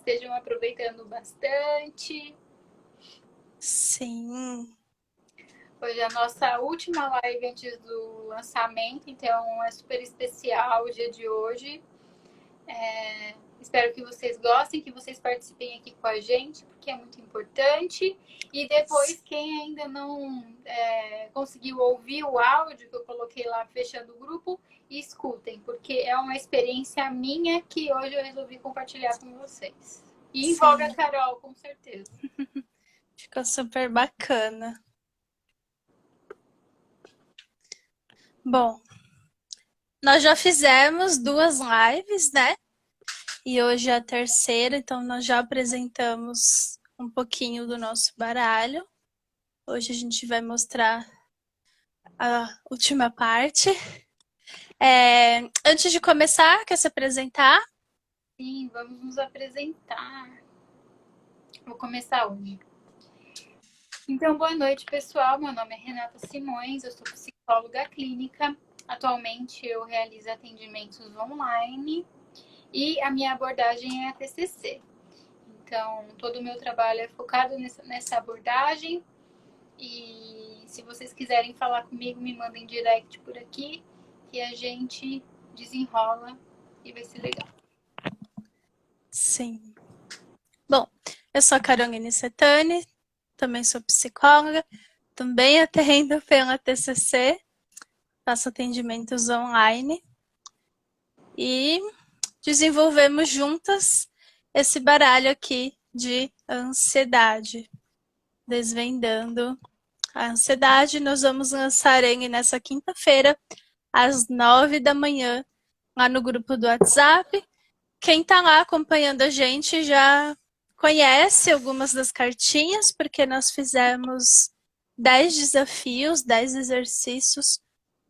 estejam aproveitando bastante. Sim. Hoje é a nossa última live antes do lançamento, então é super especial o dia de hoje. Espero que vocês gostem, que vocês participem aqui com a gente, porque é muito importante. E depois, quem ainda não conseguiu ouvir o áudio que eu coloquei lá fechando o grupo, escutem, porque é uma experiência minha que hoje eu resolvi compartilhar com vocês. E envolve a Carol, com certeza. Ficou super bacana. Bom, nós já fizemos 2 lives, né? E hoje é a terceira, então nós já apresentamos um pouquinho do nosso baralho. Hoje a gente vai mostrar a última parte. Antes de começar, quer se apresentar? Sim, vamos nos apresentar. Vou começar hoje. Então, boa noite, pessoal. Meu nome é Renata Simões, eu sou psicóloga clínica. Atualmente eu realizo atendimentos online e a minha abordagem é a TCC. Então, todo o meu trabalho é focado nessa abordagem. E se vocês quiserem falar comigo, me mandem direct por aqui, que a gente desenrola e vai ser legal. Sim. Bom, eu sou a Caroline Setani, também sou psicóloga, também atendo pela TCC, faço atendimentos online e desenvolvemos juntas esse baralho aqui de ansiedade, desvendando a ansiedade. Nós vamos lançar ele nessa quinta-feira, às 9 da manhã, lá no grupo do WhatsApp. Quem está lá acompanhando a gente já conhece algumas das cartinhas, porque nós fizemos 10 desafios, 10 exercícios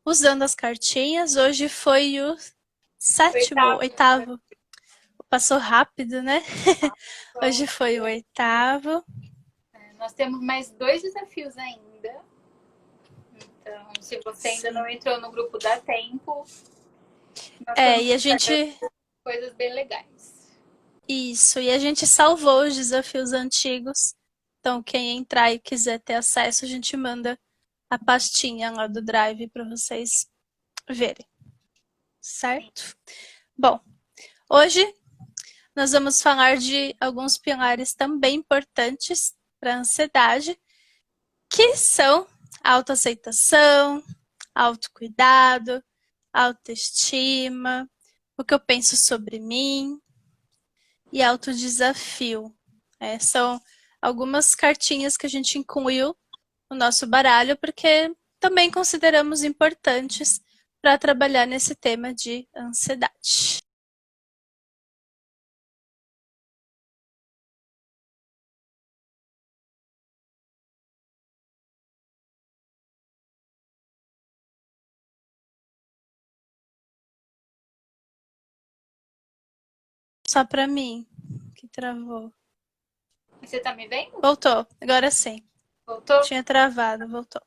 usando as cartinhas. Hoje foi o oitavo. Passou rápido, né? Hoje foi o 8º. Nós temos mais 2 desafios ainda. Então, se você ainda não entrou no grupo, dá tempo. E a gente... coisas bem legais. Isso, e a gente salvou os desafios antigos. Então, quem entrar e quiser ter acesso, a gente manda a pastinha lá do Drive para vocês verem. Certo? Bom, hoje nós vamos falar de alguns pilares também importantes para a ansiedade, que são autoaceitação, autocuidado, autoestima, o que eu penso sobre mim e autodesafio. São algumas cartinhas que a gente incluiu no nosso baralho, porque também consideramos importantes para trabalhar nesse tema de ansiedade. Só para mim, que travou. Você tá me vendo? Voltou, agora sim. Voltou? Tinha travado, voltou.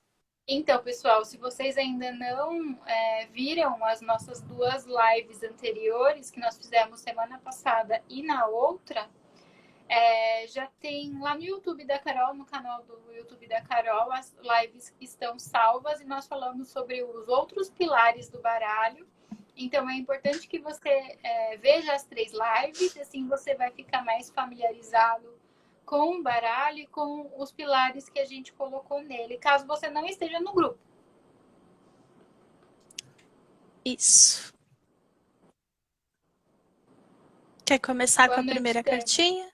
Então, pessoal, se vocês ainda não viram as nossas 2 lives anteriores, que nós fizemos semana passada e na outra, já tem lá no YouTube da Carol, no canal do YouTube da Carol, as lives estão salvas e nós falamos sobre os outros pilares do baralho. Então, é importante que você veja as 3 lives, assim você vai ficar mais familiarizado com o baralho e com os pilares que a gente colocou nele, caso você não esteja no grupo. Isso. Quer começar com a primeira cartinha?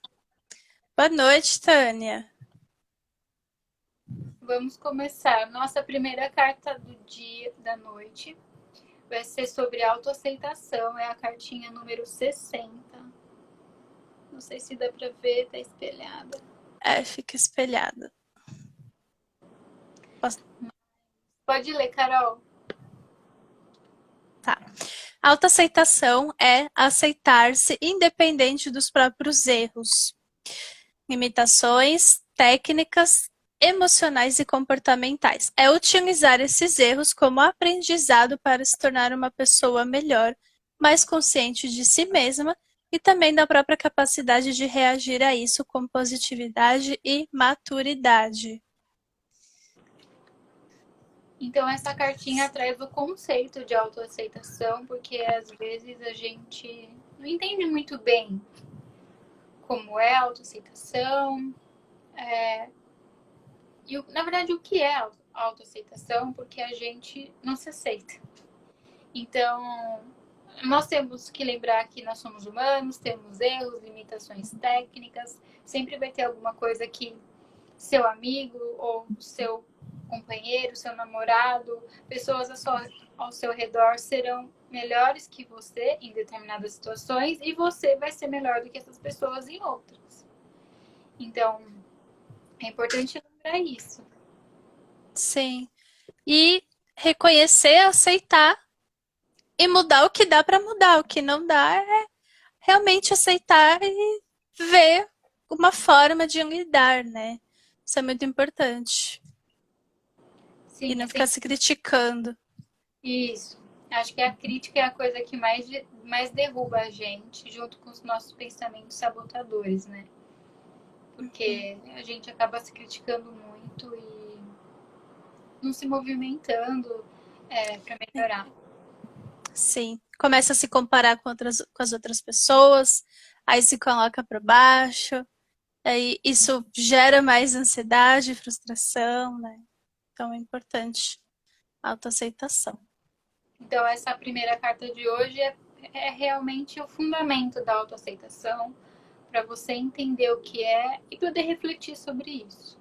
Boa noite, Tânia. Vamos começar. Nossa primeira carta do dia, da noite, vai ser sobre autoaceitação. É a cartinha número 60. Não sei se dá pra ver, tá espelhada. Fica espelhada. Pode ler, Carol. Tá. Autoaceitação é aceitar-se independente dos próprios erros, limitações, técnicas, emocionais e comportamentais. É utilizar esses erros como aprendizado para se tornar uma pessoa melhor, mais consciente de si mesma e também da própria capacidade de reagir a isso com positividade e maturidade. Então, essa cartinha traz o conceito de autoaceitação, porque às vezes a gente não entende muito bem como é a autoaceitação, e na verdade o que é a autoaceitação, porque a gente não se aceita. Então, nós temos que lembrar que nós somos humanos, temos erros, limitações técnicas, sempre vai ter alguma coisa que seu amigo ou seu companheiro, seu namorado, pessoas ao seu redor serão melhores que você em determinadas situações e você vai ser melhor do que essas pessoas em outras. Então, é importante lembrar isso. Sim. E reconhecer, aceitar e mudar o que dá para mudar. O que não dá é realmente aceitar e ver uma forma de lidar, né? Isso é muito importante. Sim, E não assim, ficar se criticando. isso. Acho que a crítica é a coisa que mais derruba a gente, junto com os nossos pensamentos sabotadores, né? Porque a gente acaba se criticando muito e não se movimentando para melhorar. Sim. Começa a se comparar com as outras pessoas, aí se coloca para baixo, aí isso gera mais ansiedade, frustração, né? Então é importante a autoaceitação. Então, essa primeira carta de hoje é realmente o fundamento da autoaceitação, para você entender o que é e poder refletir sobre isso.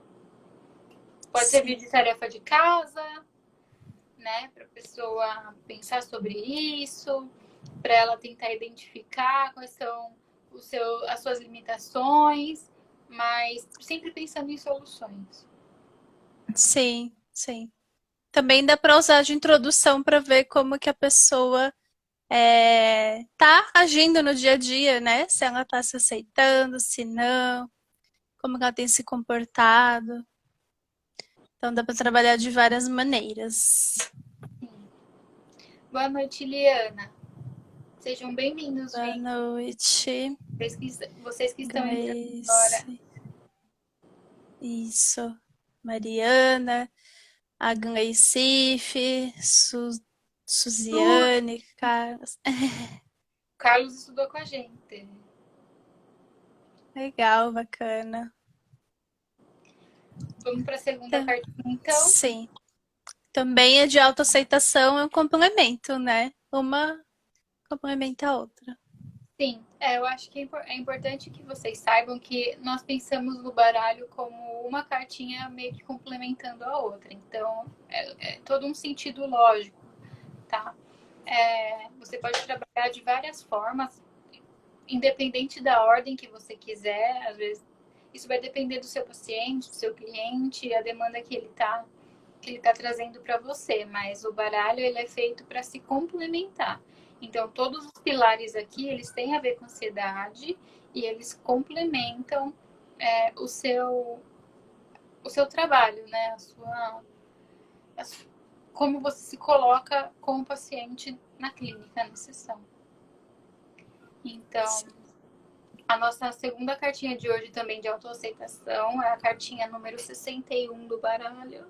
Pode servir de tarefa de casa, né, para a pessoa pensar sobre isso, para ela tentar identificar quais são as suas limitações, mas sempre pensando em soluções. Sim, sim. Também dá para usar de introdução para ver como que a pessoa tá agindo no dia a dia, né? Se ela tá se aceitando, se não, como que ela tem se comportado. Então dá para trabalhar de várias maneiras. Sim. Boa noite, Liana. Sejam bem-vindos, Boa gente. noite, Vocês que estão entrando agora. Gleice. Isso. Mariana, a Gleicife, Suziane, Carlos. O Carlos estudou com a gente. Legal, bacana. Vamos para a segunda Então, cartinha, então. sim. Também é de autoaceitação, é um complemento, né? Uma complementa a outra. Sim, eu acho que é importante que vocês saibam que nós pensamos no baralho como uma cartinha meio que complementando a outra. Então, é todo um sentido lógico, tá? Você pode trabalhar de várias formas, independente da ordem que você quiser. Às vezes, isso vai depender do seu paciente, do seu cliente, a demanda que ele tá trazendo para você, mas o baralho ele é feito para se complementar. Então, todos os pilares aqui, eles têm a ver com ansiedade e eles complementam o seu trabalho, né? Como você se coloca com o paciente na clínica, na sessão. Então, a nossa segunda cartinha de hoje também de autoaceitação é a cartinha número 61 do baralho.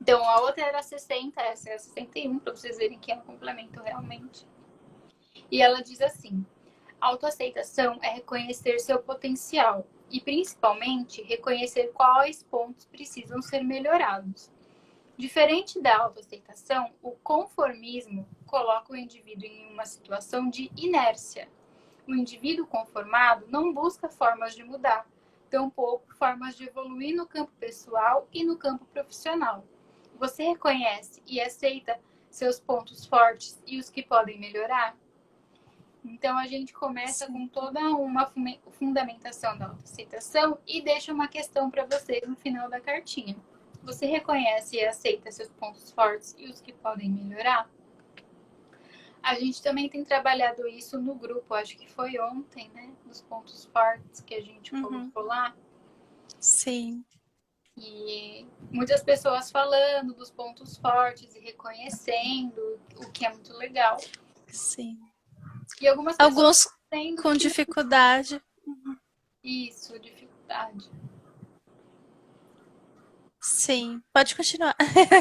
Então, a outra era 60, essa é a 61, para vocês verem que é um complemento realmente. E ela diz assim: autoaceitação é reconhecer seu potencial e, principalmente, reconhecer quais pontos precisam ser melhorados. Diferente da autoaceitação, o conformismo coloca o indivíduo em uma situação de inércia. O indivíduo conformado não busca formas de mudar, tampouco formas de evoluir no campo pessoal e no campo profissional. Você reconhece e aceita seus pontos fortes e os que podem melhorar? Então, a gente começa com toda uma fundamentação da autoaceitação e deixa uma questão para vocês no final da cartinha. Você reconhece e aceita seus pontos fortes e os que podem melhorar? A gente também tem trabalhado isso no grupo, acho que foi ontem, né? Dos pontos fortes que a gente colocou lá. Sim. E muitas pessoas falando dos pontos fortes e reconhecendo, o que é muito legal. Sim. E algumas pessoas Sendo com que dificuldade. isso, dificuldade. Sim, pode continuar.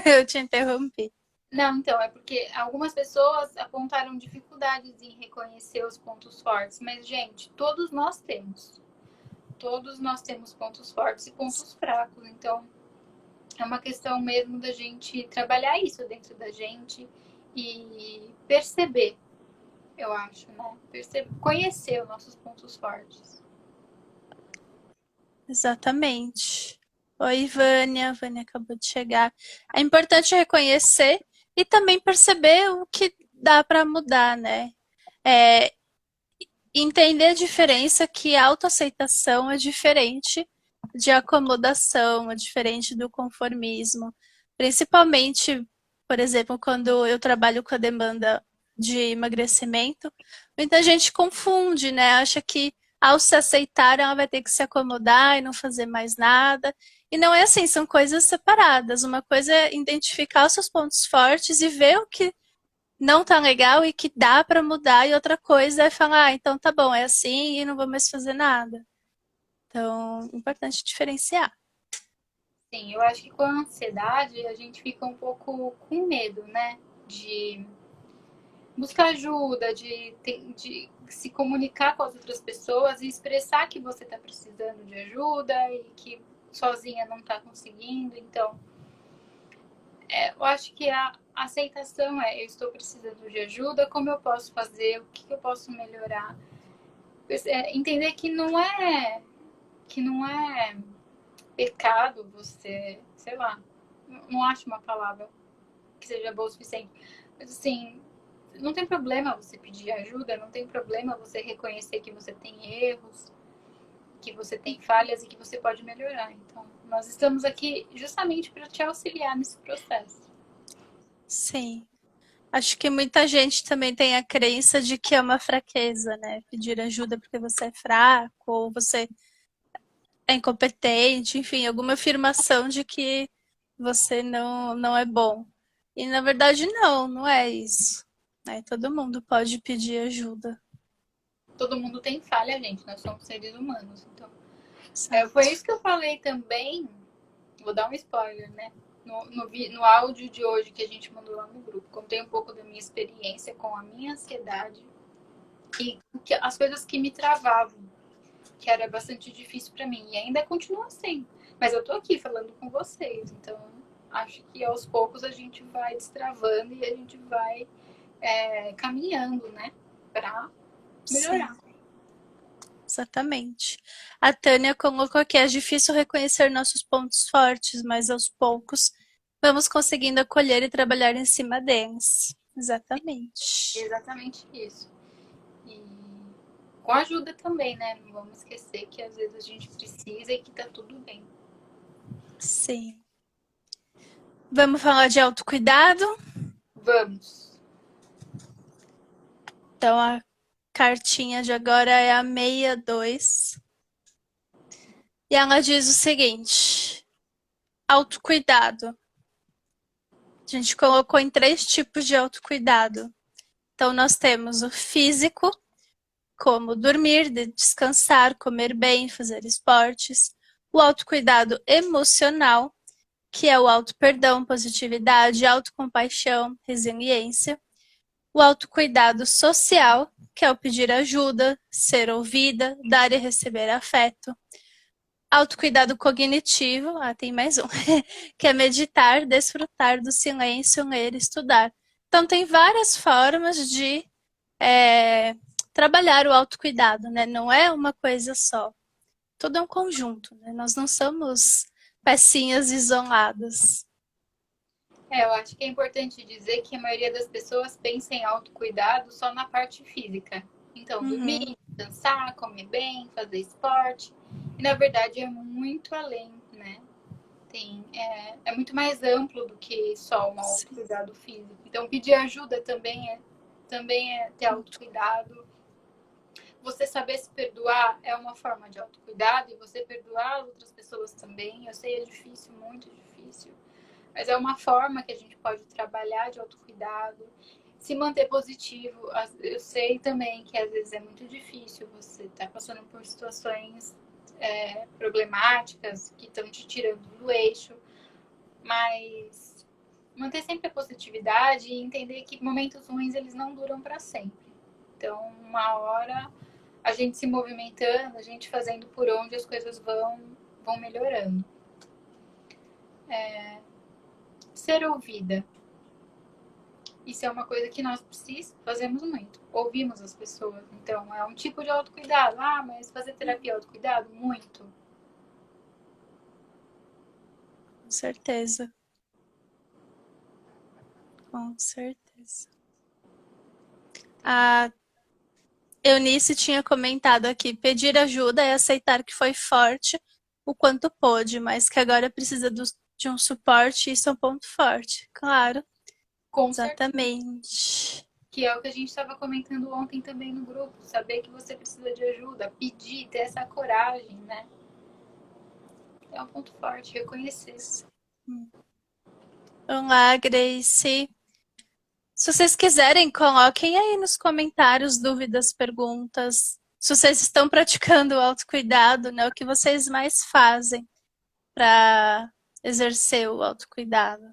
Eu te interrompi. Não, então, é porque algumas pessoas apontaram dificuldades em reconhecer os pontos fortes, mas, gente, todos nós temos. Todos nós temos pontos fortes e pontos fracos, então é uma questão mesmo da gente trabalhar isso dentro da gente e perceber, eu acho, né? Conhecer os nossos pontos fortes. Exatamente. Oi, Vânia. Vânia acabou de chegar. É importante reconhecer e também perceber o que dá para mudar, né? É, entender a diferença que a autoaceitação é diferente de acomodação, é diferente do conformismo. Principalmente, por exemplo, quando eu trabalho com a demanda de emagrecimento, muita gente confunde, né? Acha que ao se aceitar ela vai ter que se acomodar e não fazer mais nada. E não é assim, são coisas separadas. Uma coisa é identificar os seus pontos fortes e ver o que não tá legal e que dá para mudar, e outra coisa é falar, ah, então tá bom, é assim e não vou mais fazer nada. Então, importante diferenciar. Sim, eu acho que com a ansiedade a gente fica um pouco com medo, né? De buscar ajuda, de se comunicar com as outras pessoas e expressar que você está precisando de ajuda e que sozinha não está conseguindo. Então, eu acho que a aceitação é: eu estou precisando de ajuda, como eu posso fazer, o que eu posso melhorar. Entender que não é pecado você, sei lá, não acho uma palavra que seja boa o suficiente, mas assim, não tem problema você pedir ajuda, não tem problema você reconhecer que você tem erros, que você tem falhas e que você pode melhorar. Então, nós estamos aqui justamente para te auxiliar nesse processo. Sim. Acho que muita gente também tem a crença de que é uma fraqueza, né? Pedir ajuda porque você é fraco ou você é incompetente, enfim, alguma afirmação de que você não é bom. E na verdade não é isso. Né? Todo mundo pode pedir ajuda. Todo mundo tem falha, gente, nós somos seres humanos. Então, foi Exato. isso que eu falei também. Vou dar um spoiler, né? No áudio de hoje que a gente mandou lá no grupo. Contei um pouco da minha experiência com a minha ansiedade e as coisas que me travavam, que era bastante difícil para mim. E ainda continua sendo. Mas eu tô aqui falando com vocês. Então, acho que aos poucos a gente vai destravando e a gente vai caminhando, né? Para melhorar. Sim. Exatamente. A Tânia colocou aqui, é difícil reconhecer nossos pontos fortes, mas aos poucos vamos conseguindo acolher e trabalhar em cima deles. Exatamente. Exatamente isso. E com ajuda também, né? Não vamos esquecer que às vezes a gente precisa e que tá tudo bem. Sim. Vamos falar de autocuidado? Vamos. Então, a cartinha de agora é a 62. E ela diz o seguinte: autocuidado. A gente colocou em 3 tipos de autocuidado. Então, nós temos o físico, como dormir, descansar, comer bem, fazer esportes. O autocuidado emocional, que é o auto-perdão, positividade, autocompaixão, resiliência. O autocuidado social, que é o pedir ajuda, ser ouvida, dar e receber afeto. Autocuidado cognitivo, tem mais um, que é meditar, desfrutar do silêncio, ler, estudar. Então, tem várias formas de trabalhar o autocuidado, né? Não é uma coisa só. Tudo é um conjunto, né? Nós não somos pecinhas isoladas. Eu acho que é importante dizer que a maioria das pessoas pensa em autocuidado só na parte física. Então, Uhum. dormir, descansar, comer bem, fazer esporte. E na verdade é muito além, né? É muito mais amplo do que só um Sim. autocuidado físico. Então, pedir ajuda também é ter autocuidado. Você saber se perdoar é uma forma de autocuidado e você perdoar as outras pessoas também. Eu sei, é difícil, muito difícil, mas é uma forma que a gente pode trabalhar de autocuidado. se manter positivo. Eu sei também que às vezes é muito difícil, você tá passando por situações problemáticas que estão te tirando do eixo, mas manter sempre a positividade e entender que momentos ruins eles não duram para sempre. Então, uma hora a gente se movimentando, a gente fazendo por onde as coisas vão melhorando. Ser ouvida. Isso é uma coisa que nós fazemos muito. Ouvimos as pessoas. Então, é um tipo de autocuidado. Ah, mas fazer terapia é autocuidado? Muito. Com certeza. Com certeza. A Eunice tinha comentado aqui, pedir ajuda é aceitar que foi forte o quanto pôde, mas que agora precisa de um suporte, e isso é um ponto forte. Claro, Com exatamente. certeza. Que é o que a gente estava comentando ontem também no grupo. Saber que você precisa de ajuda, pedir, ter essa coragem, né? É um ponto forte, reconhecer. Olá, Grace. Se vocês quiserem, coloquem aí nos comentários dúvidas, perguntas. Se vocês estão praticando o autocuidado, né? O que vocês mais fazem para exercer o autocuidado?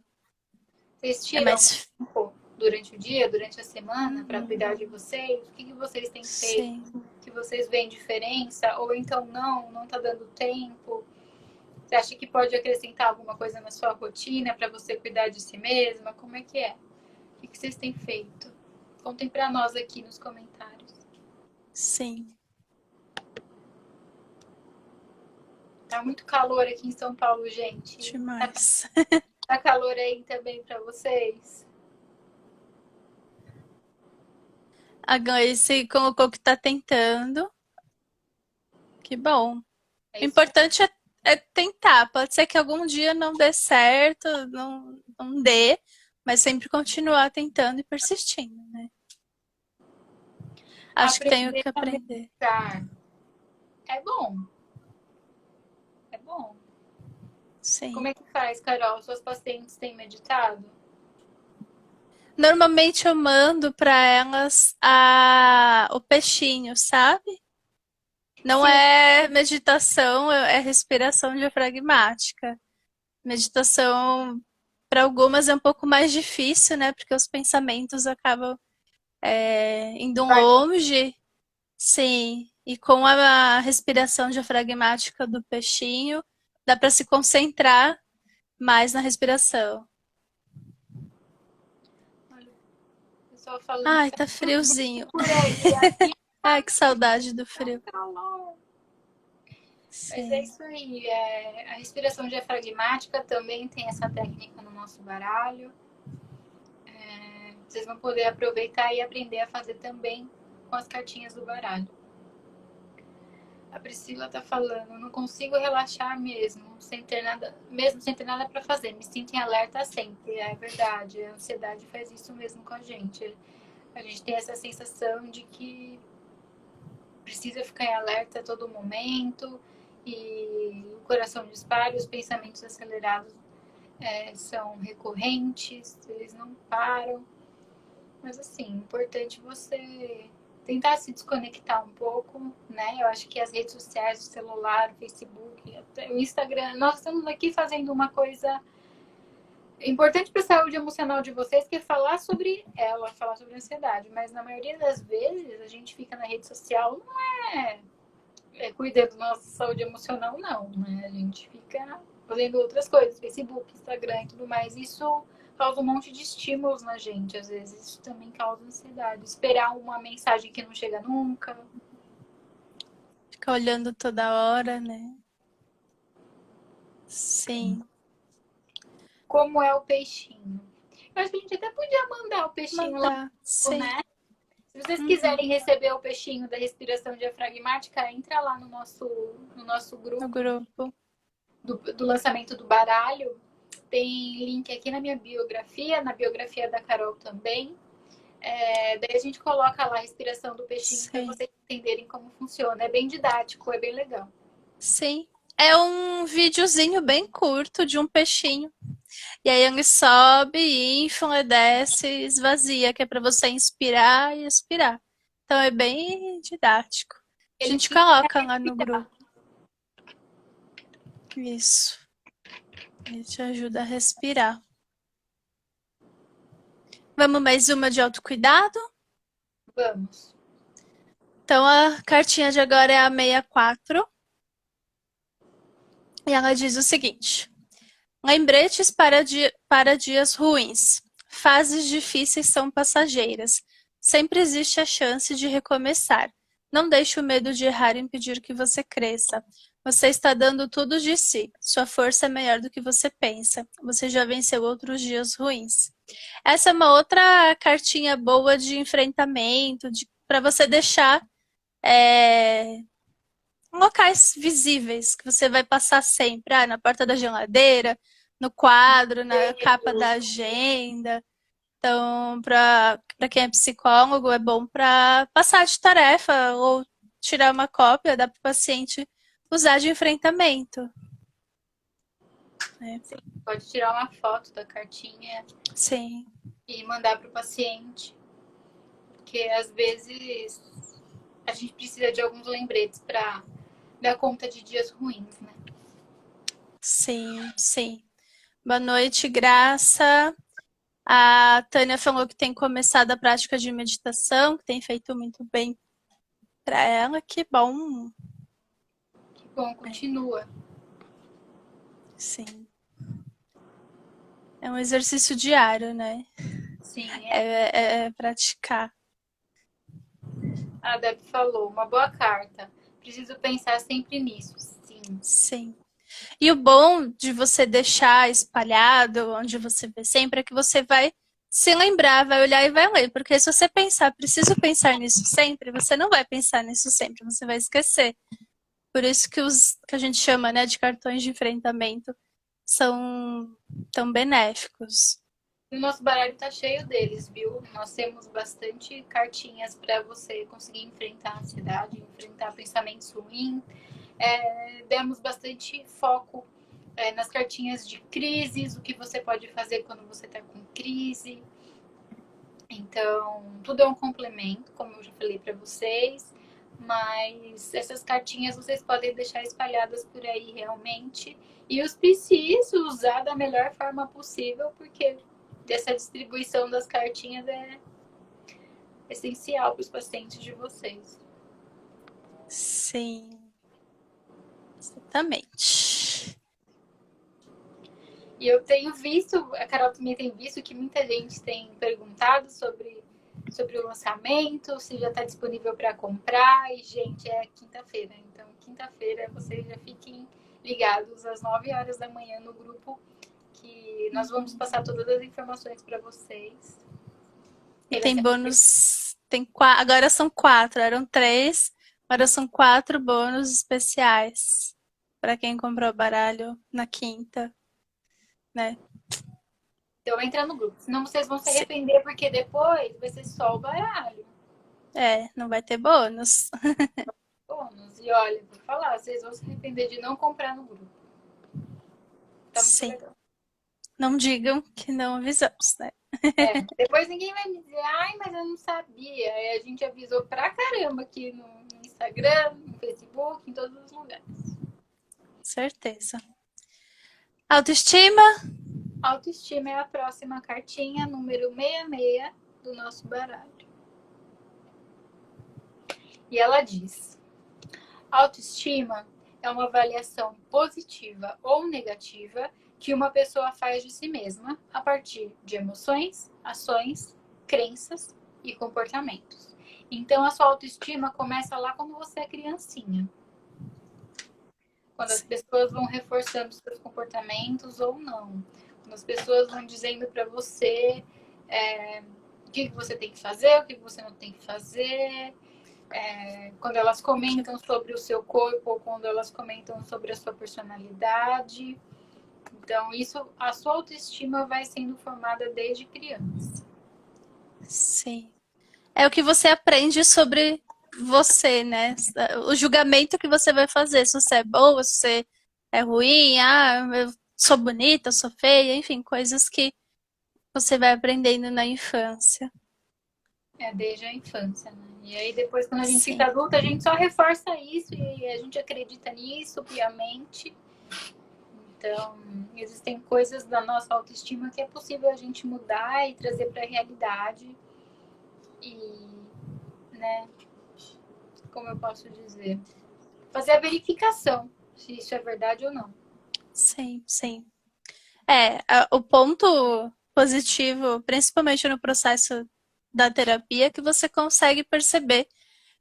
Vocês É tiram mais. tempo durante o dia, durante a semana, para cuidar de vocês? O que vocês têm feito? Sim. Que vocês veem diferença? Ou então não tá dando tempo? Você acha que pode acrescentar alguma coisa na sua rotina para você cuidar de si mesma? Como é que é? O que vocês têm feito? Contem para nós aqui nos comentários. Sim. Tá muito calor aqui em São Paulo, gente. Demais. Tá calor aí também para vocês? A Gleice colocou que tá tentando. Que bom. O importante é tentar. Pode ser que algum dia não dê certo, não dê, mas sempre continuar tentando e persistindo, né? Acho que tenho Aprender que a aprender. meditar. É bom. É bom. Sim. Como é que faz, Carol? Suas pacientes têm meditado? Normalmente eu mando para elas o peixinho, sabe? Não Sim. é meditação, é respiração diafragmática. Meditação, para algumas, é um pouco mais difícil, né? Porque os pensamentos acabam indo longe. Sim. E com a respiração diafragmática do peixinho, dá para se concentrar mais na respiração. Olha, o pessoal falando Ai, que tá tá friozinho. por aí. Aqui Ai, que saudade do frio. tá calor. Mas é Sim. isso aí. A respiração diafragmática também tem essa técnica no nosso baralho. Vocês vão poder aproveitar e aprender a fazer também com as cartinhas do baralho. A Priscila tá falando, não consigo relaxar mesmo sem ter nada para fazer. Me sinto em alerta sempre. É verdade, a ansiedade faz isso mesmo com a gente. A gente tem essa sensação de que precisa ficar em alerta a todo momento e o coração dispara, os pensamentos acelerados são recorrentes, eles não param. Mas assim, importante você tentar se desconectar um pouco, né? Eu acho que as redes sociais, o celular, o Facebook, o Instagram, nós estamos aqui fazendo uma coisa importante para a saúde emocional de vocês, que é falar sobre ela, falar sobre ansiedade. Mas na maioria das vezes a gente fica na rede social, não cuidando da nossa saúde emocional, não, né? A gente fica fazendo outras coisas, Facebook, Instagram e tudo mais. Isso causa um monte de estímulos na gente, às vezes isso também causa ansiedade. Esperar uma mensagem que não chega nunca. Ficar olhando toda hora, né? Sim. Como é o peixinho? Eu acho que a gente até podia mandar o peixinho lá, né? Se vocês quiserem receber o peixinho da respiração diafragmática, entra lá no nosso grupo, No grupo. Do lançamento do baralho. Tem link aqui na minha biografia, na biografia da Carol também. Daí a gente coloca lá a respiração do peixinho para vocês entenderem como funciona. É bem didático, é bem legal. Sim. É um videozinho bem curto de um peixinho. E aí ele sobe, infla, desce, esvazia, que é para você inspirar e expirar. Então é bem didático. A Ele gente te ensina coloca a lá no respirar. grupo. Isso. Ele te ajuda a respirar. Vamos mais uma de autocuidado? Vamos. Então a cartinha de agora é a 64. E ela diz o seguinte: lembretes para dias ruins. Fases difíceis são passageiras. Sempre existe a chance de recomeçar. Não deixe o medo de errar impedir que você cresça. Você está dando tudo de si. Sua força é maior do que você pensa. Você já venceu outros dias ruins. Essa é uma outra cartinha boa de enfrentamento, para você deixar locais visíveis que você vai passar sempre, na porta da geladeira, no quadro, na capa da agenda. Então, para quem é psicólogo, é bom para passar de tarefa ou tirar uma cópia, dar para o paciente usar de enfrentamento. Sim, pode tirar uma foto da cartinha Sim. e mandar para o paciente, porque às vezes a gente precisa de alguns lembretes para dar conta de dias ruins, né? Sim, sim. Boa noite, Graça. A Tânia falou que tem começado a prática de meditação, que tem feito muito bem para ela. Que bom. Que bom, continua. Sim. É um exercício diário, né? Sim, É praticar. a Deb falou, uma boa carta. Preciso pensar sempre nisso. Sim. Sim. E o bom de você deixar espalhado, onde você vê sempre, é que você vai se lembrar, vai olhar e vai ler. Porque se você pensar, preciso pensar nisso sempre, você não vai pensar nisso sempre, você vai esquecer. Por isso que os que a gente chama, né, de cartões de enfrentamento são tão benéficos. O nosso baralho tá cheio deles, viu? Nós temos bastante cartinhas para você conseguir enfrentar a ansiedade, enfrentar pensamentos ruins. Demos bastante foco nas cartinhas de crises, o que você pode fazer quando você está com crise. Então, tudo é um complemento, como eu já falei para vocês, mas essas cartinhas vocês podem deixar espalhadas por aí realmente. E os preciso usar da melhor forma possível, porque essa distribuição das cartinhas é essencial para os pacientes de vocês. Sim. Exatamente. E eu tenho visto, a Carol também tem visto que muita gente tem perguntado sobre o lançamento, se já está disponível para comprar. E, gente, é quinta-feira. Então, quinta-feira, vocês já fiquem ligados às 9 horas da manhã no grupo, que nós vamos passar todas as informações para vocês. E tem bônus. Agora são 4, eram 3. Agora são 4 bônus especiais para quem comprou o baralho na quinta, né? Então entra no grupo, senão vocês vão se arrepender, porque depois vai ser só o baralho. Não vai ter bônus. Bônus. E olha, vou falar, vocês vão se arrepender de não comprar no grupo. Tá muito Sim. legal. Não digam que não avisamos, né? Depois ninguém vai me dizer, ai, mas eu não sabia. Aí a gente avisou pra caramba aqui no Instagram, no Facebook, em todos os lugares. Certeza. Autoestima? Autoestima é a próxima cartinha, número 66 do nosso baralho. E ela diz: autoestima é uma avaliação positiva ou negativa que uma pessoa faz de si mesma a partir de emoções, ações, crenças e comportamentos. Então, a sua autoestima começa lá quando você é criancinha. Quando as pessoas vão reforçando seus comportamentos ou não. Quando as pessoas vão dizendo para você o que você tem que fazer, o que você não tem que fazer. Quando elas comentam sobre o seu corpo ou quando elas comentam sobre a sua personalidade. Então, a sua autoestima vai sendo formada desde criança. Sim. É o que você aprende sobre você, né? O julgamento que você vai fazer, se você é boa, se você é ruim, eu sou bonita, eu sou feia, enfim, coisas que você vai aprendendo na infância. É desde a infância, né? E aí depois, quando a gente fica Sim, adulta, a gente só reforça isso e a gente acredita nisso piamente. Então, existem coisas da nossa autoestima que é possível a gente mudar e trazer para a realidade. E, né, como eu posso dizer? Fazer a verificação se isso é verdade ou não. sim, sim. O ponto positivo, principalmente no processo da terapia, é que você consegue perceber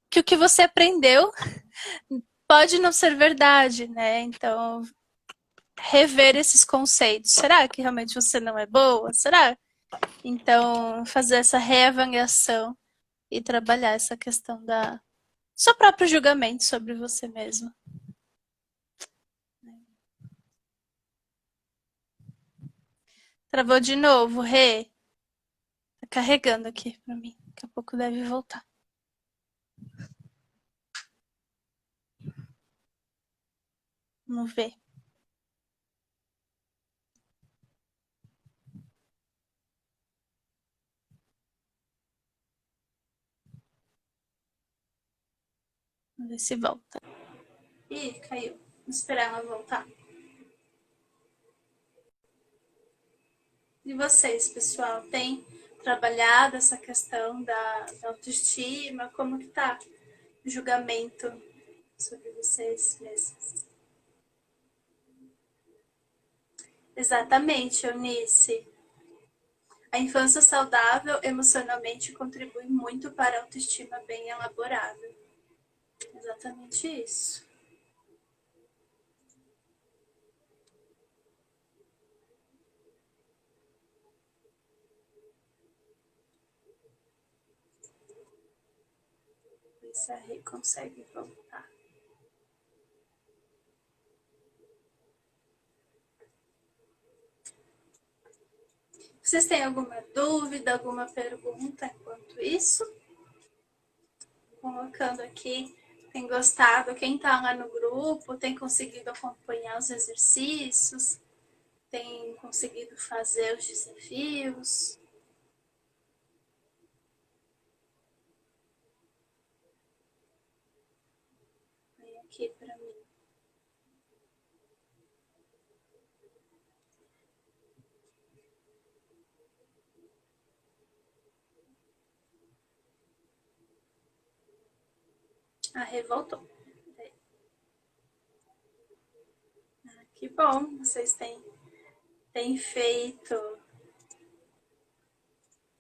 que o que você aprendeu pode não ser verdade, né? Então, rever esses conceitos. Será que realmente você não é boa? Será? Então, fazer essa reavaliação e trabalhar essa questão da seu próprio julgamento sobre você mesmo. Travou de novo, Rê. Tá carregando aqui pra mim. Daqui a pouco deve voltar. Vamos ver. Vamos ver se volta. Ih, caiu. Vamos esperar ela voltar. E vocês, pessoal, têm trabalhado essa questão da autoestima? Como que tá o julgamento sobre vocês mesmos? Exatamente, Eunice. A infância saudável emocionalmente contribui muito para a autoestima bem elaborada. Exatamente isso. Ver se a Rê consegue voltar. Vocês têm alguma dúvida, alguma pergunta enquanto isso? Colocando aqui, tem gostado, quem está lá no grupo, tem conseguido acompanhar os exercícios, tem conseguido fazer os desafios. Vem aqui para mim. A Rê voltou. Que bom, vocês têm feito.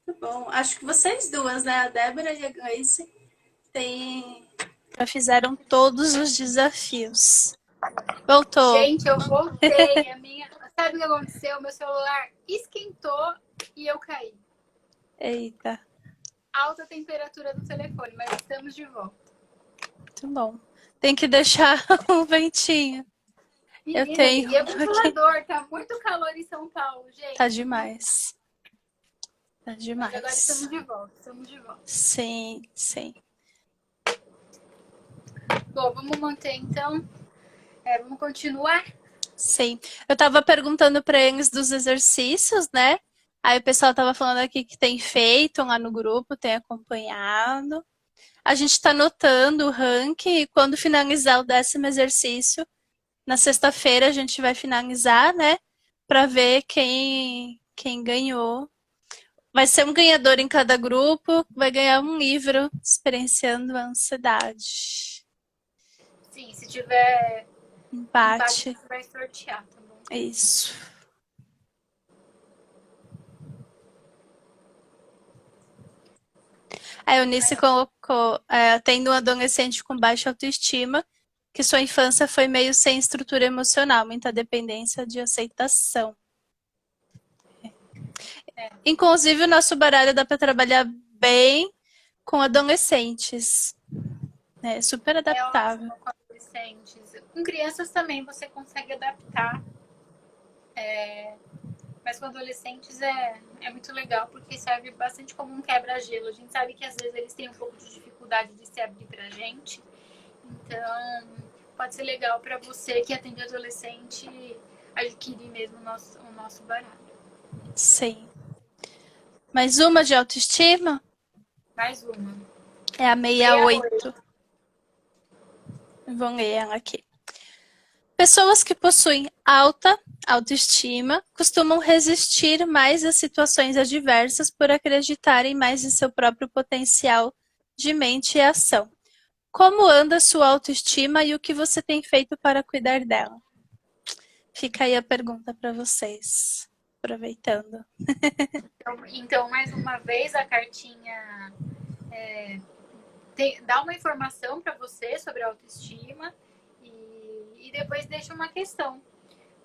Muito bom. Acho que vocês duas, né? A Débora e a Gleice, já fizeram todos os desafios. Voltou. Gente, eu voltei. Sabe o que aconteceu? Meu celular esquentou e eu caí. Eita. Alta temperatura do telefone, mas estamos de volta. Muito bom. Tem que deixar um ventinho. Eu Menina, tenho liguei o aqui. ventilador. Tá muito calor em São Paulo, gente. Tá demais. Tá Mas agora estamos demais. de volta. Estamos de volta. Sim, sim. Bom, vamos manter então. Vamos continuar? Sim. Eu tava perguntando para eles dos exercícios, né? Aí o pessoal tava falando aqui que tem feito lá no grupo, tem acompanhado. A gente está anotando o ranking e quando finalizar o 10º exercício, na sexta-feira a gente vai finalizar, né? Para ver quem ganhou. Vai ser um ganhador em cada grupo, vai ganhar um livro experienciando a ansiedade. Sim, se tiver empate, Empate. você vai sortear, tá bom? Isso. A Eunice colocou, tendo um adolescente com baixa autoestima, que sua infância foi meio sem estrutura emocional, muita dependência de aceitação. Inclusive, o nosso baralho dá para trabalhar bem com adolescentes. É super É adaptável. ótimo com adolescentes. Com crianças também você consegue adaptar. Mas com adolescentes é muito legal, porque serve bastante como um quebra-gelo. A gente sabe que às vezes eles têm um pouco de dificuldade de se abrir pra gente. Então, pode ser legal para você que atende adolescente adquirir mesmo o nosso baralho. Sim. Mais uma de autoestima? Mais uma. É a 68. Vamos ler ela aqui. Pessoas que possuem alta autoestima costumam resistir mais a situações adversas por acreditarem mais em seu próprio potencial de mente e ação. Como anda sua autoestima e o que você tem feito para cuidar dela? Fica aí a pergunta para vocês, aproveitando. Então, mais uma vez, a cartinha dá uma informação para você sobre a autoestima e depois deixa uma questão.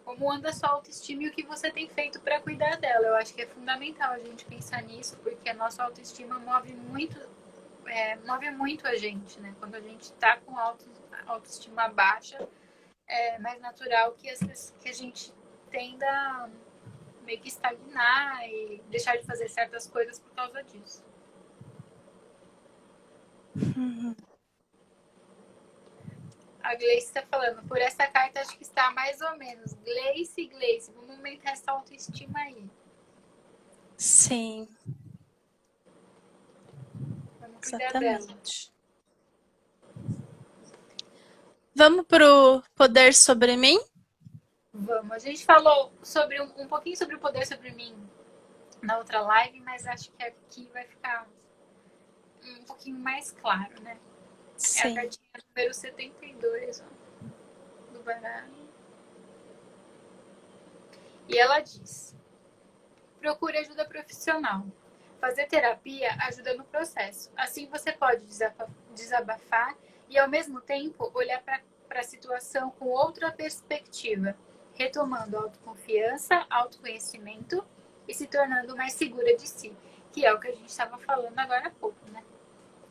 Como anda a sua autoestima e o que você tem feito para cuidar dela? Eu acho que é fundamental a gente pensar nisso, porque a nossa autoestima move muito a gente, né? Quando a gente está com autoestima baixa, é mais natural que a gente tenda a meio que estagnar e deixar de fazer certas coisas por causa disso. A Gleice está falando, por essa carta acho que está mais ou menos. Gleice, vamos aumentar essa autoestima aí. Sim. Vamos cuidar dela. Vamos pro poder sobre mim? Vamos. A gente falou sobre um pouquinho sobre o poder sobre mim na outra live, mas acho que aqui vai ficar um pouquinho mais claro, né? Sim. É a cartinha número 72, ó, do baralho. E ela diz: procure ajuda profissional. Fazer terapia ajuda no processo. Assim você pode desabafar e, ao mesmo tempo, olhar para a situação com outra perspectiva, retomando a autoconfiança, autoconhecimento e se tornando mais segura de si, que é o que a gente estava falando agora há pouco, né?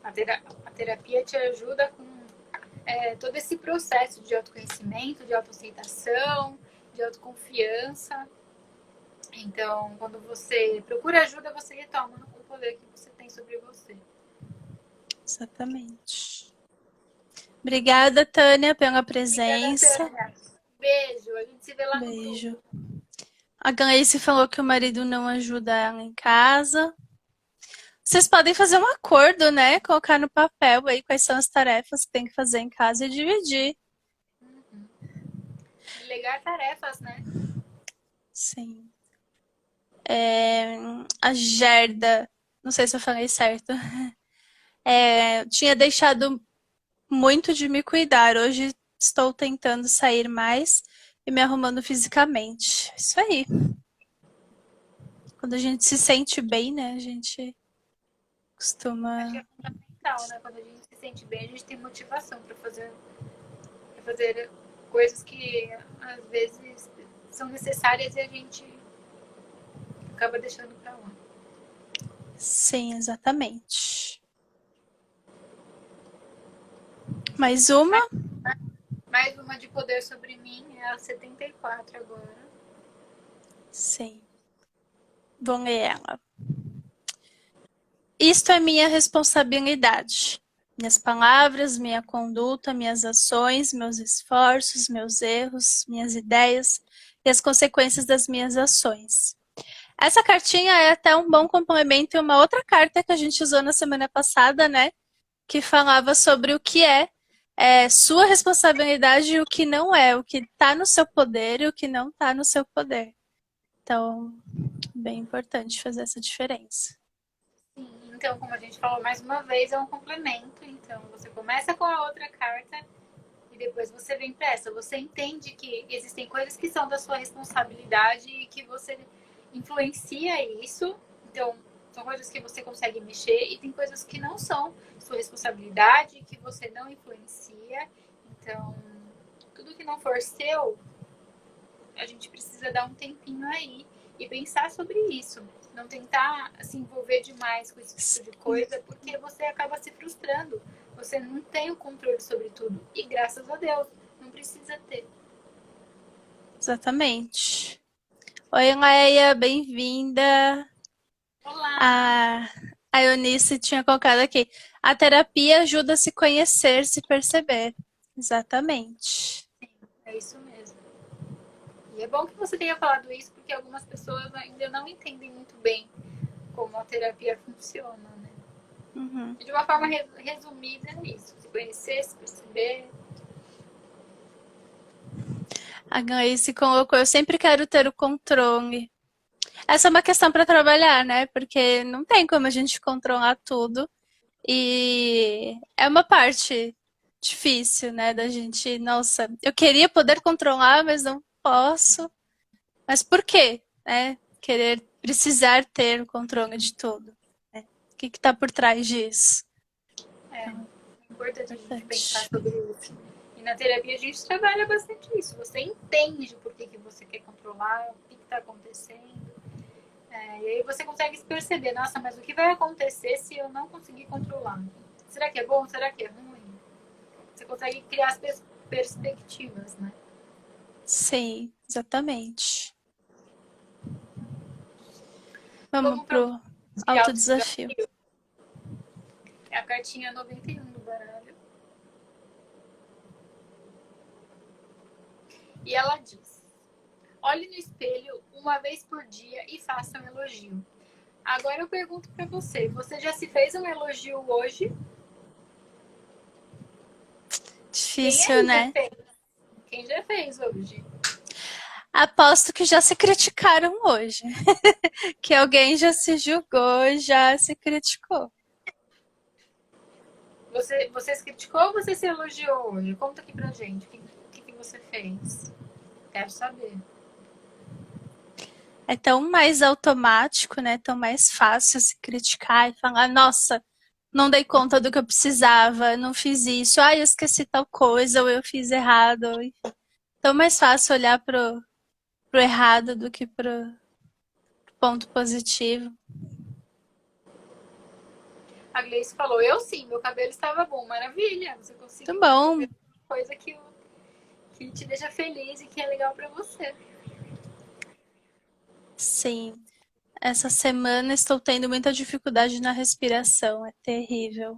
A terapia te ajuda com todo esse processo de autoconhecimento, de autoaceitação, de autoconfiança. Então, quando você procura ajuda, você retoma o poder que você tem sobre você. Exatamente. Obrigada, Tânia, pela presença. Obrigada, Tânia. Beijo, a gente se vê lá no grupo. Beijo. A Gleice falou que o marido não ajuda ela em casa. Vocês podem fazer um acordo, né? Colocar no papel aí quais são as tarefas que tem que fazer em casa e dividir. Delegar tarefas, né? Sim. A Gerda, não sei se eu falei certo, tinha deixado muito de me cuidar. Hoje estou tentando sair mais e me arrumando fisicamente. Isso aí. Quando a gente se sente bem, né? A gente costuma... Acho que é fundamental, né? Quando a gente se sente bem, a gente tem motivação para fazer coisas que às vezes são necessárias e a gente acaba deixando para lá. Sim, exatamente. Mais uma? Mais uma de poder sobre mim, é a 74 agora. Sim. Vou ler ela. Isto é minha responsabilidade. Minhas palavras, minha conduta, minhas ações, meus esforços, meus erros, minhas ideias e as consequências das minhas ações. Essa cartinha é até um bom complemento em uma outra carta que a gente usou na semana passada, né? Que falava sobre o que é sua responsabilidade e o que não é, o que está no seu poder e o que não está no seu poder. Então, bem importante fazer essa diferença. Sim, então, como a gente falou mais uma vez, é um complemento. Então, você começa com a outra carta e depois você vem para essa. Você entende que existem coisas que são da sua responsabilidade e que você influencia isso. Então, são coisas que você consegue mexer e tem coisas que não são sua responsabilidade, que você não influencia. Então, tudo que não for seu, a gente precisa dar um tempinho aí e pensar sobre isso. Não tentar se envolver demais com esse tipo de coisa, porque você acaba se frustrando. Você não tem o controle sobre tudo. E graças a Deus, não precisa ter. Exatamente. Oi, Leia, bem-vinda. Olá! A Eunice tinha colocado aqui. A terapia ajuda a se conhecer, se perceber. Exatamente. É isso mesmo. E é bom que você tenha falado isso, porque algumas pessoas ainda não entendem muito bem como a terapia funciona, né? Uhum. De uma forma resumida, é isso. Se conhecer, se perceber. A Gleice colocou, eu sempre quero ter o controle. Essa é uma questão para trabalhar, né? Porque não tem como a gente controlar tudo. E é uma parte difícil, né? Da gente, nossa, eu queria poder controlar, mas não posso. Mas por quê? Né? Querer, precisar ter o controle de tudo. Né? O que está por trás disso? É Então, importante a gente pensar importante. sobre isso. E na terapia a gente trabalha bastante isso. Você entende por que você quer controlar, o que está acontecendo. E aí você consegue se perceber, nossa, mas o que vai acontecer se eu não conseguir controlar? Será que é bom? Será que é ruim? Você consegue criar as perspectivas, né? Sim, exatamente. Vamos Vamos para pro de autodesafio. autodesafio. É a cartinha 91 do baralho. E ela diz: olhe no espelho uma vez por dia e faça um elogio. Agora eu pergunto para você: você já se fez um elogio hoje? Quem Difícil, aí já né? fez? Quem já fez hoje? Aposto que já se criticaram hoje. Que alguém já se julgou, já se criticou. Você se criticou ou você se elogiou hoje? Conta aqui pra gente. O que você fez? Quero saber. É tão mais automático, né? Tão mais fácil se criticar e falar, nossa, não dei conta do que eu precisava, não fiz isso, eu esqueci tal coisa, ou eu fiz errado. Tão mais fácil olhar pro errado do que pro ponto positivo. A Gleice falou: eu sim, meu cabelo estava bom. Maravilha. Você Muito conseguiu bom. ver coisa que te deixa feliz e que é legal pra você. Sim. Essa semana estou tendo muita dificuldade na respiração, é terrível.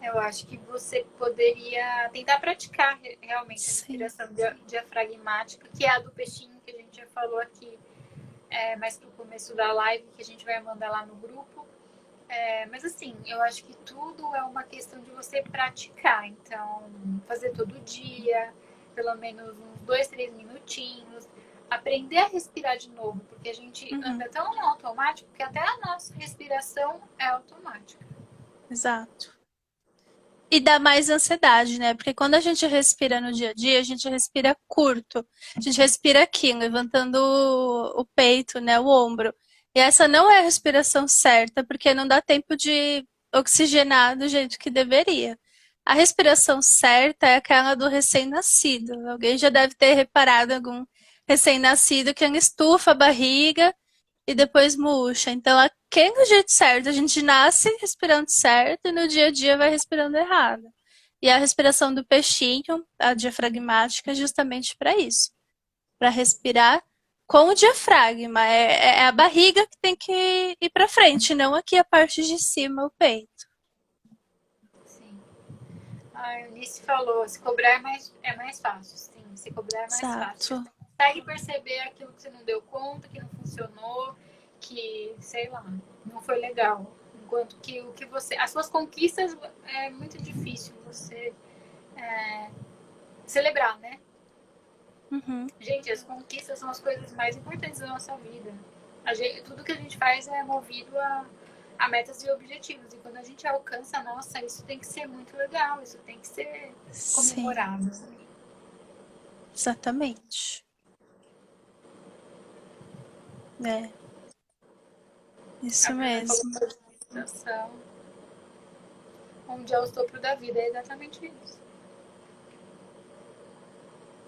Eu acho que você poderia tentar praticar realmente a Sim. respiração diafragmática, que é a do peixinho que a gente já falou aqui, mais pro começo da live, que a gente vai mandar lá no grupo. Mas assim, eu acho que tudo é uma questão de você praticar. Então, fazer todo dia, pelo menos uns 2, 3 minutinhos. Aprender a respirar de novo, porque a gente Uhum. anda tão no automático que até a nossa respiração é automática. Exato. E dá mais ansiedade, né? Porque quando a gente respira no dia a dia, a gente respira curto. A gente respira aqui, levantando o peito, né? O ombro. E essa não é a respiração certa, porque não dá tempo de oxigenar do jeito que deveria. A respiração certa é aquela do recém-nascido. Alguém já deve ter reparado em algum recém-nascido que estufa a barriga e depois murcha. Então, aquele do jeito certo, a gente nasce respirando certo e no dia a dia vai respirando errado. E a respiração do peixinho, a diafragmática, é justamente para isso, para respirar com o diafragma. É a barriga que tem que ir para frente, não aqui a parte de cima, o peito. Sim. A Eunice falou, se cobrar é mais fácil. Sim, se cobrar é mais fácil. Exato. Você consegue perceber aquilo que você não deu conta, que não funcionou, que, sei lá, não foi legal. Enquanto que o que você. As suas conquistas é muito difícil você celebrar, né? Uhum. Gente, as conquistas são as coisas mais importantes da nossa vida. Tudo que a gente faz é movido a metas e objetivos. E quando a gente alcança, nossa, isso tem que ser muito legal, isso tem que ser Sim, comemorado. exatamente. É, A isso Bruna falou mesmo. sobre meditação, onde é o sopro da vida, é exatamente isso.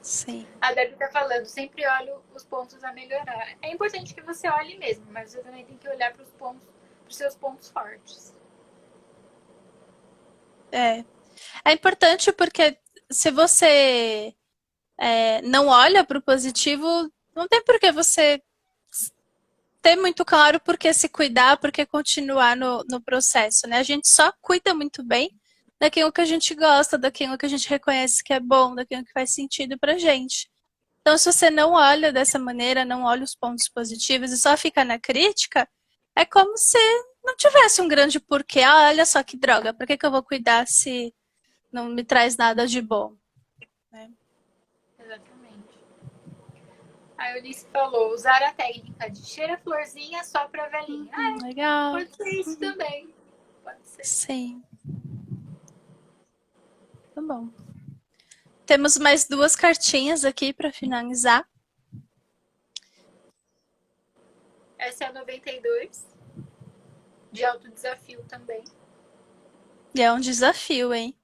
Sim. A Debbie tá falando, sempre olho os pontos a melhorar. É importante que você olhe mesmo, mas você também tem que olhar para os seus pontos fortes. É. É importante porque se você não olha para o positivo, não tem por que você ter muito claro por que se cuidar, por que continuar no processo, né? A gente só cuida muito bem daquilo que a gente gosta, daquilo que a gente reconhece que é bom, daquilo que faz sentido pra gente. Então, se você não olha dessa maneira, não olha os pontos positivos e só fica na crítica, é como se não tivesse um grande porquê. Ah, olha só que droga, por que que eu vou cuidar se não me traz nada de bom? Né? Exatamente. A Eunice falou, usar a técnica de cheira a florzinha só pra velhinha. Legal. Pode ser isso também. Pode ser. Sim. Tá bom. Temos mais 2 cartinhas aqui para finalizar. Essa é a 92. De autodesafio também. E é um desafio, hein?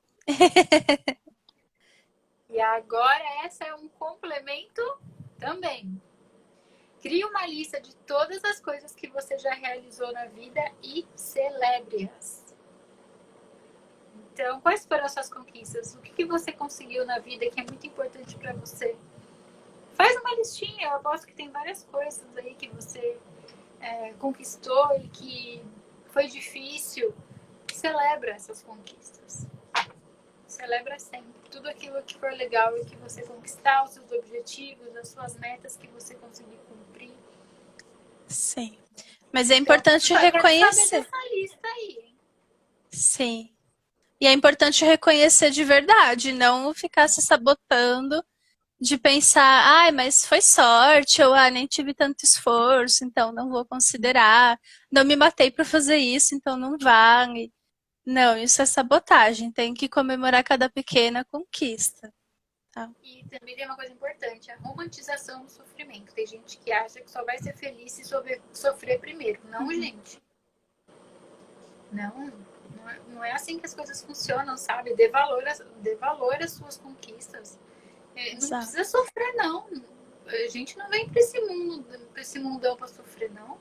E agora essa é um complemento também. Crie uma lista de todas as coisas que você já realizou na vida e celebre-as. Então, quais foram as suas conquistas? O que você conseguiu na vida que é muito importante para você? Faz uma listinha, eu aposto que tem várias coisas aí que você conquistou e que foi difícil. Celebra essas conquistas. Celebra sempre. Tudo aquilo que for legal e que você conquistar, os seus objetivos, as suas metas que você conseguir cumprir. Sim. Mas é importante então, reconhecer. Essa lista aí, hein? Sim. E é importante reconhecer de verdade, não ficar se sabotando de pensar, ai, mas foi sorte, ou nem tive tanto esforço, então não vou considerar. Não me matei para fazer isso, então não vale. Não, isso é sabotagem. Tem que comemorar cada pequena conquista. Tá? E também tem uma coisa importante, a romantização do sofrimento. Tem gente que acha que só vai ser feliz se sofrer primeiro. Não, gente. Não é assim que as coisas funcionam, sabe? Dê valor às suas conquistas. Não precisa sofrer, não. A gente não vem para esse mundão para sofrer, não.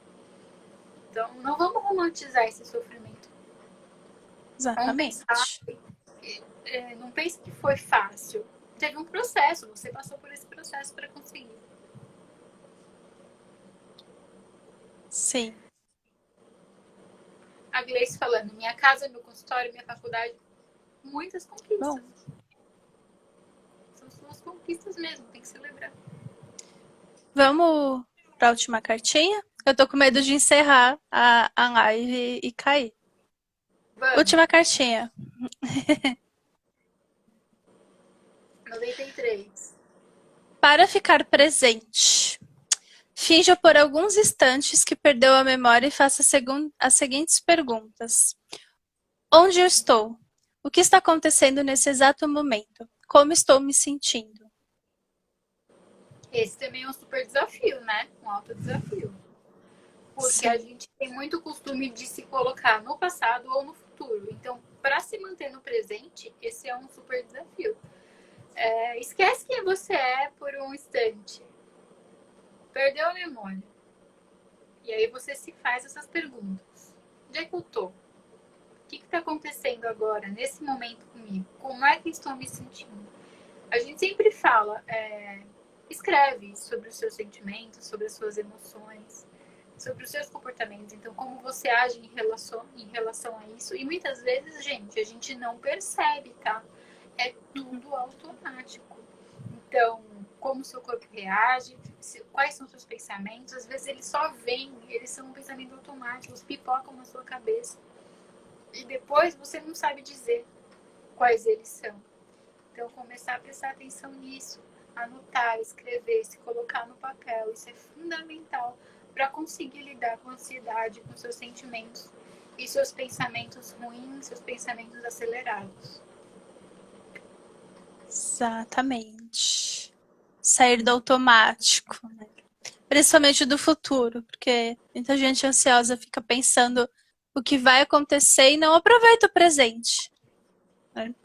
Então, não vamos romantizar esse sofrimento. Exatamente. Não pense que foi fácil. Teve um processo, você passou por esse processo para conseguir. Sim. A Gleice falando, minha casa, meu consultório, minha faculdade, muitas conquistas. Bom. São suas conquistas mesmo, tem que celebrar. Vamos para a última cartinha? Eu tô com medo de encerrar a live e cair. Vamos. Última cartinha. 93. Para ficar presente. Finja por alguns instantes que perdeu a memória e faça as seguintes perguntas. Onde eu estou? O que está acontecendo nesse exato momento? Como estou me sentindo? Esse também é um super desafio, né? Um alto desafio. Porque Sim. A gente tem muito costume de se colocar no passado ou no futuro. Então, para se manter no presente, esse é um super desafio. Esquece quem você é por um instante. Perdeu a memória. E aí você se faz essas perguntas. Onde é que eu tô? O que está acontecendo agora, nesse momento comigo? Como é que estou me sentindo? A gente sempre fala, escreve sobre os seus sentimentos, sobre as suas emoções, sobre os seus comportamentos. Então, como você age em relação a isso. E muitas vezes, gente, a gente não percebe, tá? É tudo automático. Então, como o seu corpo reage, quais são os seus pensamentos. Às vezes eles só vêm, eles são um pensamento automático, pipocam na sua cabeça. E depois você não sabe dizer quais eles são. Então, começar a prestar atenção nisso, anotar, escrever, se colocar no papel. Isso é fundamental para conseguir lidar com a ansiedade, com seus sentimentos e seus pensamentos ruins, seus pensamentos acelerados. Exatamente. Sair do automático, né? Principalmente do futuro, porque muita gente ansiosa fica pensando o que vai acontecer e não aproveita o presente. Né?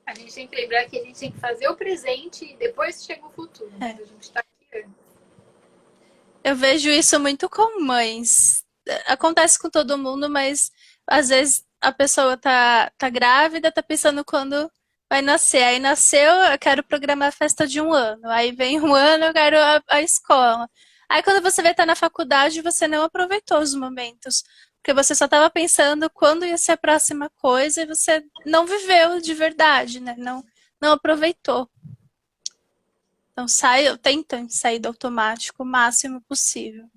A gente tem que lembrar que a gente tem que fazer o presente e depois chega o futuro. A gente tá aqui antes. Eu vejo isso muito com mães. Acontece com todo mundo, mas às vezes a pessoa tá grávida, tá pensando quando vai nascer. Aí nasceu, eu quero programar a festa de 1 ano. Aí vem 1 ano, eu quero a escola. Aí quando você vai estar na faculdade, você não aproveitou os momentos. Porque você só estava pensando quando ia ser a próxima coisa e você não viveu de verdade, né? Não aproveitou. Então tentem sair do automático o máximo possível.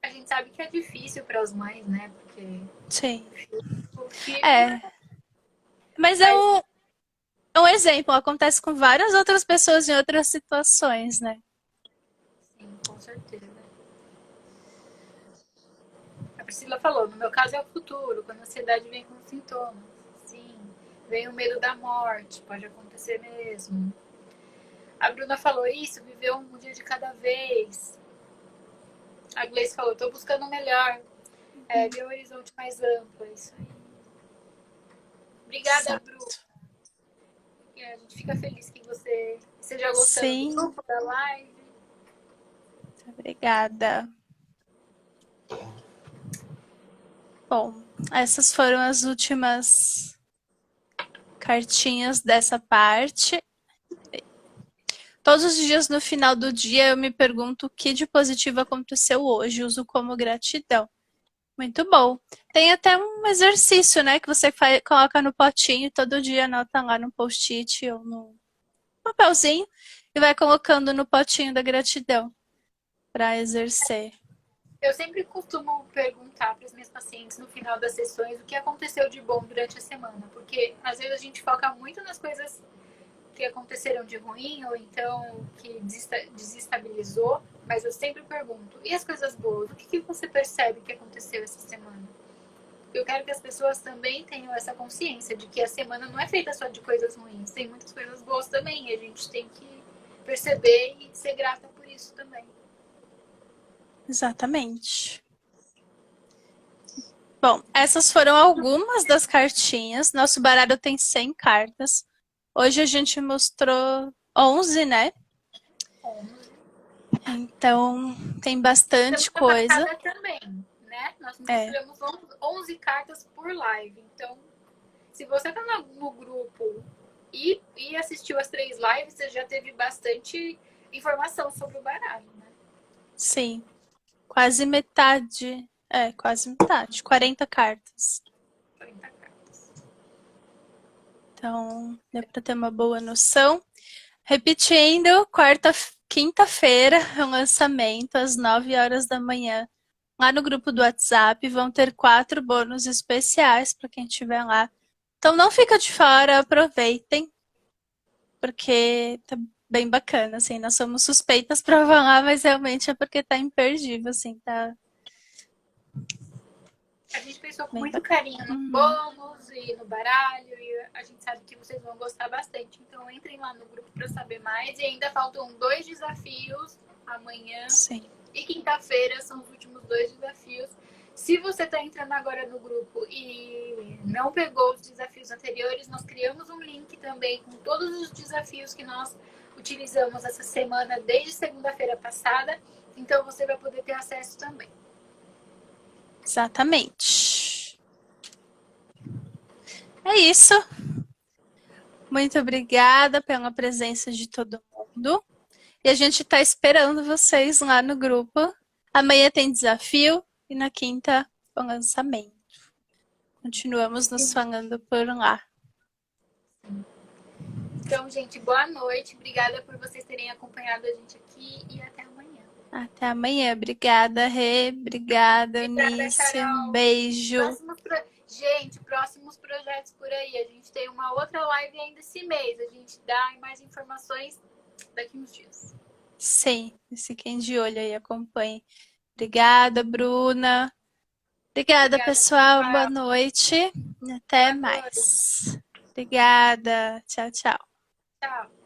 A gente sabe que é difícil para as mães, né? Porque Sim. o filho, É. Mas mas é um exemplo, acontece com várias outras pessoas em outras situações, né? sim, com certeza. A Priscila falou, no meu caso é o futuro, quando a ansiedade vem com sintomas. Sim, vem o medo da morte, pode acontecer mesmo. A Bruna falou isso, viver um dia de cada vez. A Gleice falou, estou buscando o melhor, ver um horizonte mais amplo, é isso aí. Obrigada, Exato. Bru. A gente fica feliz que você esteja gostando do Sim. grupo, da live. Obrigada. Bom, essas foram as últimas cartinhas dessa parte. Todos os dias no final do dia eu me pergunto o que de positivo aconteceu hoje, uso como gratidão. Muito bom. Tem até um exercício, né, que você coloca no potinho, todo dia anota lá no post-it ou no papelzinho e vai colocando no potinho da gratidão para exercer. Eu sempre costumo perguntar para as minhas pacientes no final das sessões o que aconteceu de bom durante a semana, porque às vezes a gente foca muito nas coisas que aconteceram de ruim ou então que desestabilizou, mas eu sempre pergunto, e as coisas boas? O que você percebe que aconteceu essa semana? Eu quero que as pessoas também tenham essa consciência de que a semana não é feita só de coisas ruins, tem muitas coisas boas também, e a gente tem que perceber e ser grata por isso também. Exatamente. Bom, essas foram algumas das cartinhas. Nosso baralho tem 100 cartas. Hoje a gente mostrou 11, né? 11. Então, tem bastante Semana coisa. passada também, né? Nós mostramos 11 cartas por live. Então, se você tá no grupo e assistiu as 3 lives, você já teve bastante informação sobre o baralho, né? Sim, quase metade. Quase metade. 40 cartas. 40 cartas. Então, deu para ter uma boa noção. Repetindo, quinta-feira é um lançamento às 9 horas da manhã. Lá no grupo do WhatsApp vão ter 4 bônus especiais para quem estiver lá. Então não fica de fora, aproveitem, porque tá bem bacana, assim. Nós somos suspeitas para falar, mas realmente é porque tá imperdível, assim, tá. A gente pensou com Bem muito bacana. carinho no bônus e no baralho, e a gente sabe que vocês vão gostar bastante. Então entrem lá no grupo para saber mais. E ainda faltam 2 desafios amanhã. Sim. E quinta-feira são os últimos 2 desafios. Se você está entrando agora no grupo e não pegou os desafios anteriores, nós criamos um link também com todos os desafios que nós utilizamos essa semana, desde segunda-feira passada. Então você vai poder ter acesso também. Exatamente. É isso. Muito obrigada pela presença de todo mundo. E a gente está esperando vocês lá no grupo. Amanhã tem desafio e na quinta o lançamento. Continuamos nos falando por lá. Então, gente, boa noite. Obrigada por vocês terem acompanhado a gente aqui e até amanhã. Até amanhã. Obrigada, Rê. Obrigada, Eunice. Um beijo. Gente, próximos projetos por aí. A gente tem uma outra live ainda esse mês. A gente dá mais informações daqui uns dias. Sim, fiquem de olho aí, acompanhem. Obrigada, Bruna. Obrigada, pessoal. Boa noite. Até mais. Obrigada. Tchau, tchau. Tchau.